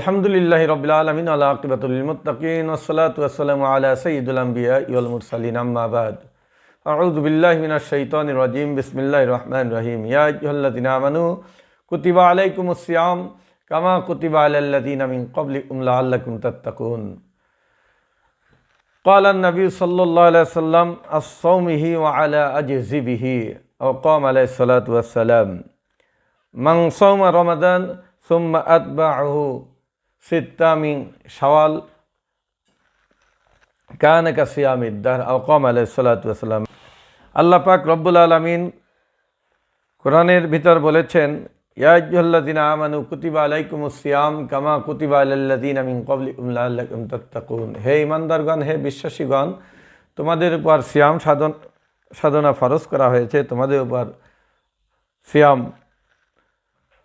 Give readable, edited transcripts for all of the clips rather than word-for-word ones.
আলহামদুলিল্লাহি রাব্বিল আলামিন ওয়া আকিবাতুল লিল মুত্তাকিন ওয়াসসালাতু ওয়াসসালামু আলা সাইয়্যিদিল আমবিয়া ওয়াল মুরসালিন আম্মা বাদ আউযু বিল্লাহি মিনাশ শাইতানির রাজিম বিসমিল্লাহির রহমানির রহিম ইয়া আইয়ুহাল্লাযিনা আমানু কুতিবা আলাইকুমুস সিয়াম কামা কুতিবা আলাল লাযিনা মিন ক্বাবলিকুম লাআল্লাকুম তাত্তাকুন ক্বালা আন-নবী সাল্লাল্লাহু আলাইহি ওয়াসাল্লাম আস-সাওমিহি ওয়া আলা আজজিবিহি ওয়া ক্বাম আলাইহিস সালাতু ওয়াস সালাম মান সাওমা রমাদান সুম্মা আতবাআহু সিত্তা মিন শাওয়াল কানা কাসিয়ামিদ দাহর আও ক্বাম আলাইহিস সালাতু ওয়াস সালাম। আল্লাহ পাক রব্বুল আলামিন কোরআনের ভিতর বলেছেন, ইয়া আইয়ুহাল্লাযিনা আমানু কুতিবা আলাইকুমুস সিয়াম কামা কুতিবা আলাল লাযিনা মিন ক্বাবলিকুম লাআল্লাকুম তাত্তাকুন। হে ঈমানদারগণ, হে বিশ্বাসীগণ, তোমাদের উপর সিয়াম সাধনা ফরজ করা হয়েছে, তোমাদের উপর সিয়াম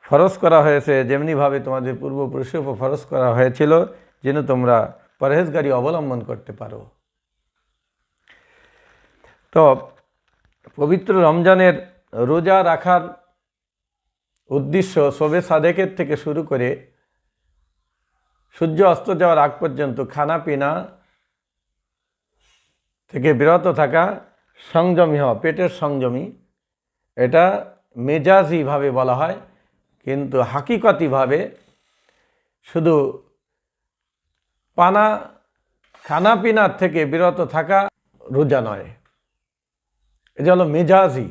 ফরজ করা হয়েছে যেমনিভাবে তোমাদের পূর্বপুরুষের উপর ফরজ করা হয়েছিল, যেন তোমরা পরহেজগারি অবলম্বন করতে পারো। তো পবিত্র রমজানের রোজা রাখার উদ্দেশ্য শবে সাদেকের থেকে শুরু করে সূর্য অস্ত যাওয়ার আগ পর্যন্ত খানা পিনা থেকে বিরত থাকা, সংযমী হওয়া, পেটের সংযমী। এটা মেজাজিভাবে বলা হয়, কিন্তু হাকিকতিভাবে শুধু খানা পিনার থেকে বিরত থাকা রোজা নয়, এটা হলো মেজাজি।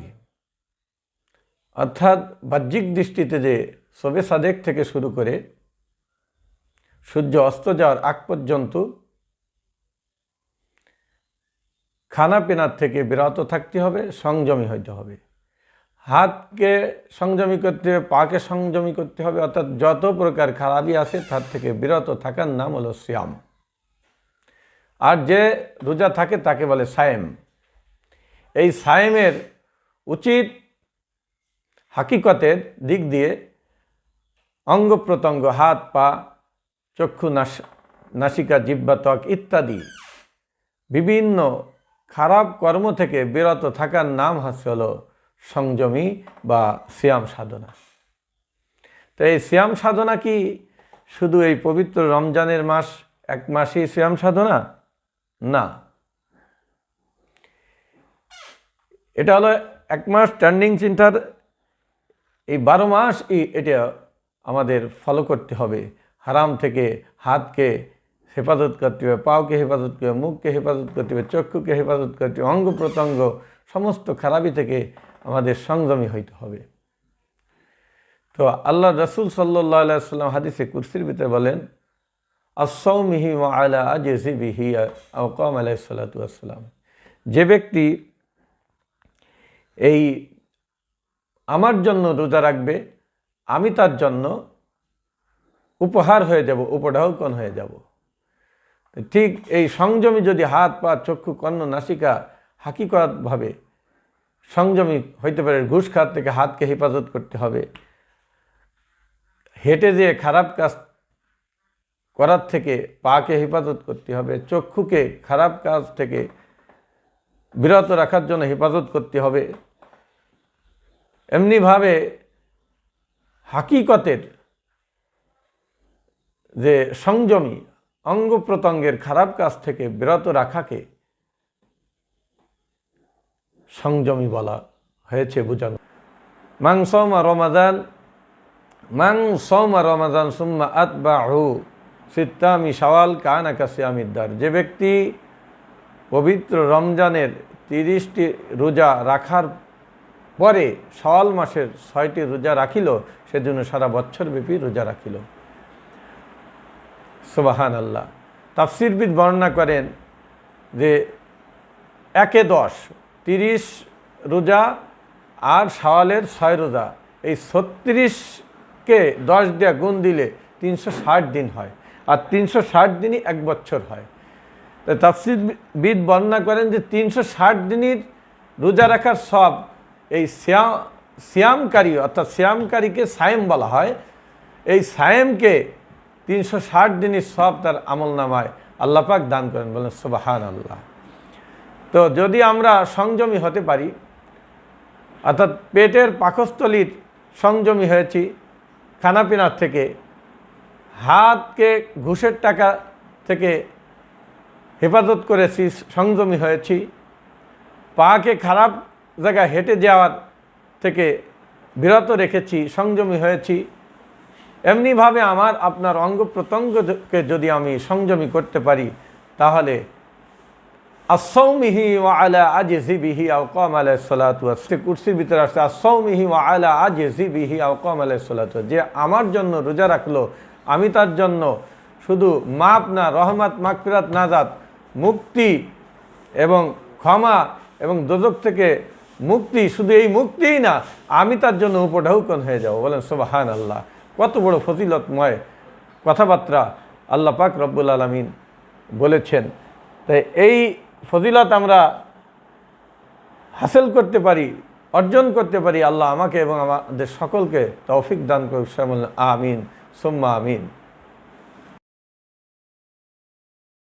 অর্থাৎ বাহ্যিক দৃষ্টিতে যে শবে সাদেক থেকে শুরু করে সূর্য অস্ত যাওয়ার আগ পর্যন্ত খানা পিনার থেকে বিরত থাকতে হবে, সংযমী হইতে হবে। হাতকে সংযমী করতে হবে, পাকে সংযমী করতে হবে, অর্থাৎ যত প্রকার খারাপই আছে তার থেকে বিরত থাকার নাম হলো সিয়াম। আর যে রোজা থাকে তাকে বলে সায়েম। এই সায়েমের উচিত হাকিকতের দিক দিয়ে অঙ্গ প্রত্যঙ্গ, হাত পা, চক্ষু, নাসিকা, জিহ্বা, ত্বক ইত্যাদি বিভিন্ন খারাপ কর্ম থেকে বিরত থাকার নাম হলো সংযমী বা সিয়াম সাধনা। তো এই সিয়াম সাধনা কি শুধু এই পবিত্র রমজানের এক মাসই সিয়াম সাধনা? না, এটা হলো এক মাস স্ট্যান্ডিং চিন্তার। এই 12 মাস এটা আমাদের ফলো করতে হবে। হারাম থেকে হাতকে হেফাজত করতে হবে, পাওকে হেফাজত করতে হবে, মুখকে হেফাজত করতে হবে, চক্ষুকে হেফাজত করতে হবে, অঙ্গ প্রত্যঙ্গ সমস্ত খারাপি থেকে আমাদের সংযমী হইতে হবে। তো আল্লাহ রাসূল সাল্লাল্লাহু আলাইহি ওয়াসাল্লাম হাদিসে কুরসির ভিতরে বলেন, আস-সাওমিহি ওয়া আলা আজজিবিহি আও ক্বাম আলাইহিস সালাতু ওয়াস সালাম। যে ব্যক্তি এই আমার জন্য রোজা রাখবে, আমি তার জন্য উপহার হয়ে যাব, উপঢৌকন হয়ে যাব। ঠিক এই সংযমী যদি হাত পা, চক্ষু, কর্ণ, নাসিকা হাকিকতভাবে সংযমী হইতে পারে, ঘুষ খাওয়ার থেকে হাতকে হেফাজত করতে হবে, হেঁটে যেয়ে খারাপ কাজ করার থেকে পাকে হেফাজত করতে হবে, চক্ষুকে খারাপ কাজ থেকে বিরত রাখার জন্য হেফাজত করতে হবে, এমনিভাবে হাকিকতের যে সংযমী অঙ্গ প্রত্যঙ্গের খারাপ কাজ থেকে বিরত রাখাকে সংযমী বলা হয়েছে, বোঝানো। মান সাওমা রমাদান সুম্মা আতবাহু সিত্তা মিন শাওয়াল কানা কাসিয়ামিদ দাহর। যে ব্যক্তি পবিত্র রমজানের 30টি রোজা রাখার পরে শাওয়াল মাসের 6টি রোজা রাখিল, সেজন্য সারা বছরব্যাপী রোজা রাখিল। সুবহানাল্লাহ। তাফসীরবিদ বর্ণনা করেন যে 1-10 30 রোজা আর শাওয়ালের 6 রোজা, এই 36কে 10 দিয়ে গুণ দিলে 360 দিন হয়, আর 360 দিনই 1 বছর হয়। তো তাফসীরবিদ বর্ণনা করেন যে 360 দিনের রোজা রাখার সব এই সিয়ামকারী, অর্থাৎ সিয়ামকারীকে সায়েম বলা হয়। এই সায়েমকে 360 দিনের সব তার আমল নামায় আল্লাহ পাক দান করেন, বলেন সুবহানাল্লাহ। তো যদি আমরা সংযমী হতে পারি, অর্থাৎ পেটের পাকস্থলীর সংযমী হয়েছি খানাপিনার থেকে, হাতকে ঘুষের টাকা থেকে হেফাজত করেছি, সংযমী হয়েছি, পাকে খারাপ জায়গায় হেঁটে যাওয়ার থেকে বিরত রেখেছি, সংযমী হয়েছি। এমনিভাবে আমার আপনার অঙ্গ প্রত্যঙ্গকে যদি আমি সংযমী করতে পারি, তাহলে আসসাউমিহি ওয়া আলা আজজিবিহি আও কাম আলাইহিস সালাতু ওয়াস কুরসির ভিতরে আসছে আসসাউমিহি ওয়া আলা আজজিবিহি আও কাম আলাইহিস সালাতু, যে আমার জন্য রোজা রাখলো, আমি তার জন্য শুধু মাপ না, রহমত, মাগফিরাত, নাজাত, মুক্তি এবং ক্ষমা এবং দোজখ থেকে মুক্তি, শুধু এই মুক্তিই না, আমি তার জন্য উপঢৌকন হয়ে যাব। বলেন সুবহানাল্লাহ। কত বড় ফজিলতময় কথাবার্তা আল্লাহ পাক রব্বুল আলামিন বলেছেন। তাই এই ফজিলত আমরা হাসিল করতে পারি, অর্জন করতে পারি, আল্লাহ আমাকে এবং আমাদের সকলকে তৌফিক দান করুন। আমিন সুম্মা আমিন।